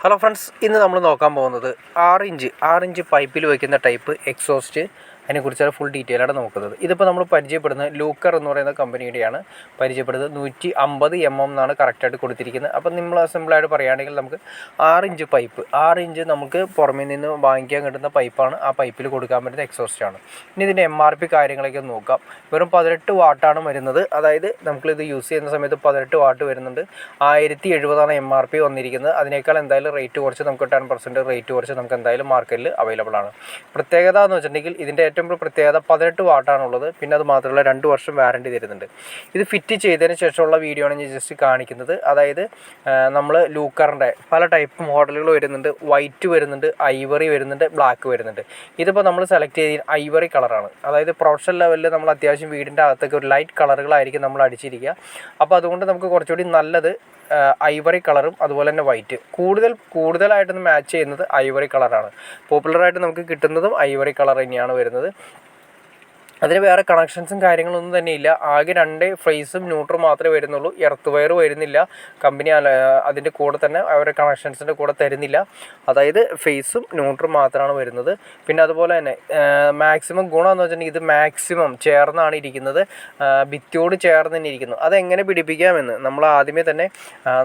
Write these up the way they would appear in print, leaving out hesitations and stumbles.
Hello friends, ഇന്ന് നമ്മൾ നോക്കാൻ പോകുന്നത് 6 ഇഞ്ച് പൈപ്പിൽ വയ്ക്കുന്ന ടൈപ്പ് എക്സോസ്റ്റ് അതിനെക്കുറിച്ചാണ് ഫുൾ ഡീറ്റെയിൽ ആയിട്ട് നോക്കുന്നത്. ഇതിപ്പോൾ നമ്മൾ പരിചയപ്പെടുന്നത് ലൂക്കർ എന്ന് പറയുന്ന കമ്പനിയുടെയാണ് പരിചയപ്പെടുന്നത്. 150 എന്നാണ് കറക്റ്റായിട്ട് കൊടുത്തിരിക്കുന്നത്. അപ്പം നമ്മൾ സിമ്പിളായിട്ട് പറയുകയാണെങ്കിൽ നമുക്ക് 6 ഇഞ്ച് നമുക്ക് പുറമേ നിന്ന് വാങ്ങിക്കാൻ കിട്ടുന്ന പൈപ്പാണ്. ആ പൈപ്പിൽ കൊടുക്കാൻ പറ്റുന്ന എക്സോസ്റ്റാണ്. ഇനി ഇതിൻ്റെ MRP കാര്യങ്ങളൊക്കെ നോക്കാം. വെറും 18 വാട്ടാണ് വരുന്നത്. അതായത് നമുക്കിത് യൂസ് ചെയ്യുന്ന സമയത്ത് 18 വാട്ട് വരുന്നുണ്ട്. 1070 MRP വന്നിരിക്കുന്നത്. അതിനേക്കാൾ എന്തായാലും റേറ്റ് കുറച്ച് നമുക്ക് 10% റേറ്റ് കുറച്ച് നമുക്ക് എന്തായാലും മാർക്കറ്റിൽ അവൈലബിൾ ആണ്. പ്രത്യേകത എന്ന് വെച്ചിട്ടുണ്ടെങ്കിൽ ഇതിൻ്റെ ഏറ്റവും പ്രത്യേകത 18 വാട്ടാണുള്ളത്. പിന്നെ അത് മാത്രമല്ല 2 വർഷം വാറൻറ്റി തരുന്നുണ്ട്. ഇത് ഫിറ്റ് ചെയ്തതിന് ശേഷമുള്ള വീഡിയോ ആണ് ഞാൻ ജസ്റ്റ് കാണിക്കുന്നത്. അതായത് നമ്മൾ ലൂക്കറിൻ്റെ പല ടൈപ്പ് മോഡലുകൾ വരുന്നുണ്ട്. വൈറ്റ് വരുന്നുണ്ട്, ഐവറി വരുന്നുണ്ട്, ബ്ലാക്ക് വരുന്നുണ്ട്. ഇതിപ്പോൾ നമ്മൾ സെലക്ട് ചെയ്ത് ഐവറി കളറാണ്. അതായത് പ്രൊഫഷണൽ ലെവലിൽ നമ്മൾ അത്യാവശ്യം വീടിൻ്റെ അകത്തൊക്കെ ഒരു ലൈറ്റ് കളറുകളായിരിക്കും നമ്മൾ അടിച്ചിരിക്കുക. അപ്പോൾ അതുകൊണ്ട് നമുക്ക് കുറച്ചുകൂടി നല്ലത് ഐവറി കളറും അതുപോലെ തന്നെ വൈറ്റ് കൂടുതലായിട്ടൊന്ന് മാച്ച് ചെയ്യുന്നത് ഐവറി കളറാണ്. പോപ്പുലറായിട്ട് നമുക്ക് കിട്ടുന്നതും ഐവറി കളർ തന്നെയാണ് വരുന്നത്. അതിന് വേറെ കണക്ഷൻസും കാര്യങ്ങളൊന്നും തന്നെ ഇല്ല. ആകെ 2 ഫ്രൈസും ന്യൂട്രും മാത്രമേ വരുന്നുള്ളൂ. എർത്ത് വയർ വരുന്നില്ല. കമ്പനി അതിൻ്റെ കൂടെ തന്നെ അവരുടെ കണക്ഷൻസിൻ്റെ കൂടെ തരുന്നില്ല. അതായത് ഫേസും ന്യൂട്രും മാത്രമാണ് വരുന്നത്. പിന്നെ അതുപോലെ തന്നെ മാക്സിമം ഗുണമെന്ന് വെച്ചിട്ടുണ്ടെങ്കിൽ ഇത് മാക്സിമം ചേർന്നാണ് ഇരിക്കുന്നത്. ഭിത്തിയോട് ചേർന്ന് തന്നെ ഇരിക്കുന്നു. അതെങ്ങനെ പിടിപ്പിക്കാമെന്ന് നമ്മൾ ആദ്യമേ തന്നെ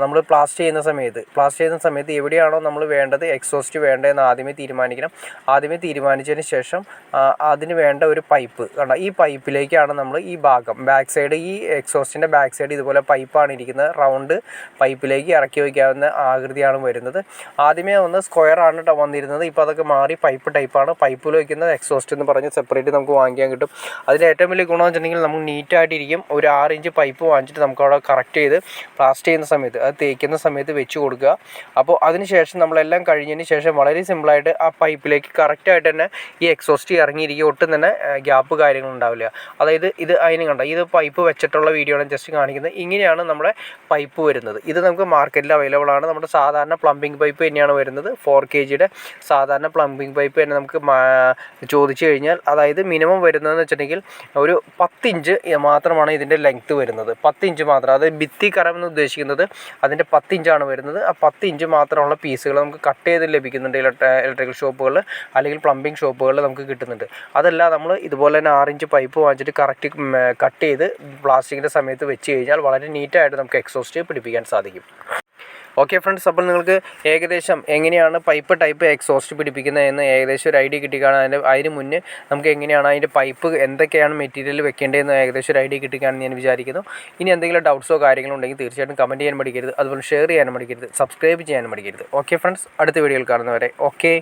നമ്മൾ പ്ലാസ്റ്റർ ചെയ്യുന്ന സമയത്ത് എവിടെയാണോ നമ്മൾ വേണ്ടത് എക്സോസ്റ്റ് വേണ്ടതെന്ന് ആദ്യമേ തീരുമാനിക്കണം. ആദ്യമേ തീരുമാനിച്ചതിന് ശേഷം അതിന് വേണ്ട ഒരു പൈപ്പ് ഈ പൈപ്പിലേക്കാണ് നമ്മൾ ഈ ഭാഗം ബാക്ക് സൈഡ്, ഈ എക്സോസ്റ്റിൻ്റെ ബാക്ക് സൈഡ് ഇതുപോലെ പൈപ്പാണ് ഇരിക്കുന്നത്. റൗണ്ട് പൈപ്പിലേക്ക് ഇറക്കി വയ്ക്കാവുന്ന ആകൃതിയാണ് വരുന്നത്. ആദ്യമേ ഒന്ന് സ്ക്വയറാണ് വന്നിരുന്നത്. ഇപ്പോൾ അതൊക്കെ മാറി പൈപ്പ് ടൈപ്പാണ്. പൈപ്പിൽ വയ്ക്കുന്ന എക്സോസ്റ്റ് എന്ന് പറഞ്ഞ് സെപ്പറേറ്റ് നമുക്ക് വാങ്ങിക്കാൻ കിട്ടും. അതിൻ്റെ ഏറ്റവും വലിയ ഗുണമെന്ന് വെച്ചിട്ടുണ്ടെങ്കിൽ നമുക്ക് നീറ്റായിട്ടിരിക്കും. ഒരു 6 ഇഞ്ച് പൈപ്പ് വാങ്ങിച്ചിട്ട് നമുക്ക് അവിടെ കറക്റ്റ് ചെയ്ത് പ്ലാസ്റ്റർ ചെയ്യുന്ന സമയത്ത് അത് തേക്കുന്ന സമയത്ത് വെച്ച് കൊടുക്കുക. അപ്പോൾ അതിനുശേഷം നമ്മളെല്ലാം കഴിഞ്ഞതിന് ശേഷം വളരെ സിമ്പിളായിട്ട് ആ പൈപ്പിലേക്ക് കറക്റ്റായിട്ട് തന്നെ ഈ എക്സോസ്റ്റ് ഇറങ്ങിയിരിക്കുക. ഒട്ടും തന്നെ ഗ്യാപ്പ് കാര്യങ്ങളുണ്ടാവില്ല. അതായത് ഇത് അതിന് കണ്ട ഇത് പൈപ്പ് വെച്ചിട്ടുള്ള വീഡിയോ ആണ് ജസ്റ്റ് കാണിക്കുന്നത്. ഇങ്ങനെയാണ് നമ്മുടെ പൈപ്പ് വരുന്നത്. ഇത് നമുക്ക് മാർക്കറ്റിൽ അവൈലബിൾ ആണ്. നമ്മുടെ സാധാരണ പ്ലംബിംഗ് പൈപ്പ് തന്നെയാണ് വരുന്നത്. 4 kgയുടെ സാധാരണ പ്ലംബിംഗ് പൈപ്പ് തന്നെ നമുക്ക് ചോദിച്ചു കഴിഞ്ഞാൽ അതായത് മിനിമം വരുന്നതെന്ന് വെച്ചിട്ടുണ്ടെങ്കിൽ ഒരു 10 ഇഞ്ച് മാത്രമാണ് ഇതിൻ്റെ ലെങ്ത്ത് വരുന്നത്. 10 ഇഞ്ച് മാത്രം. അതായത് ഭിത്തി കരം എന്ന് ഉദ്ദേശിക്കുന്നത് അതിൻ്റെ 10 ഇഞ്ചാണ് വരുന്നത്. ആ 10 ഇഞ്ച് മാത്രമുള്ള പീസുകൾ നമുക്ക് കട്ട് ചെയ്ത് ലഭിക്കുന്നുണ്ട് ഇലക്ട്രിക്കൽ ഷോപ്പുകളിൽ അല്ലെങ്കിൽ പ്ലംബിംഗ് ഷോപ്പുകളിൽ നമുക്ക് കിട്ടുന്നുണ്ട്. അതല്ല നമ്മൾ ഇതുപോലെ തന്നെ 6 ഇഞ്ച് പൈപ്പ് വാങ്ങിച്ചിട്ട് കറക്റ്റ് കട്ട് ചെയ്ത് പ്ലാസ്റ്റിക്കിൻ്റെ സമയത്ത് വെച്ച് കഴിഞ്ഞാൽ വളരെ നീറ്റായിട്ട് നമുക്ക് എക്സോസ്റ്റ് പിടിപ്പിക്കാൻ സാധിക്കും. ഓക്കെ ഫ്രണ്ട്സ്, അപ്പോൾ നിങ്ങൾക്ക് ഏകദേശം എങ്ങനെയാണ് പൈപ്പ് ടൈപ്പ് എക്സോസ്റ്റ് പിടിപ്പിക്കുന്നതെന്ന് ഏകദേശം ഒരു ഐഡിയ കിട്ടിക്കാണ്. അതിന് മുന്നേ നമുക്ക് എങ്ങനെയാണ് അതിൻ്റെ പൈപ്പ് എന്തൊക്കെയാണ് മെറ്റീരിയൽ വെക്കേണ്ടതെന്ന് ഏകദേശം ഒരു ഐഡിയ കിട്ടിക്കാണെന്ന് ഞാൻ വിചാരിക്കുന്നു. ഇനി എന്തെങ്കിലും ഡൗട്ട്സോ കാര്യങ്ങളോ ഉണ്ടെങ്കിൽ തീർച്ചയായിട്ടും കമൻറ്റ് ചെയ്യാൻ മടിക്കരുത്. അതുപോലെ ഷെയർ ചെയ്യാനും മടിക്കരുത്. സബ്സ്ക്രൈബ് ചെയ്യാനും മടിക്കരുത്. ഓക്കെ ഫ്രണ്ട്സ്, അടുത്ത വീഡിയോയിൽ കാണുന്നവരെ ഓക്കെ.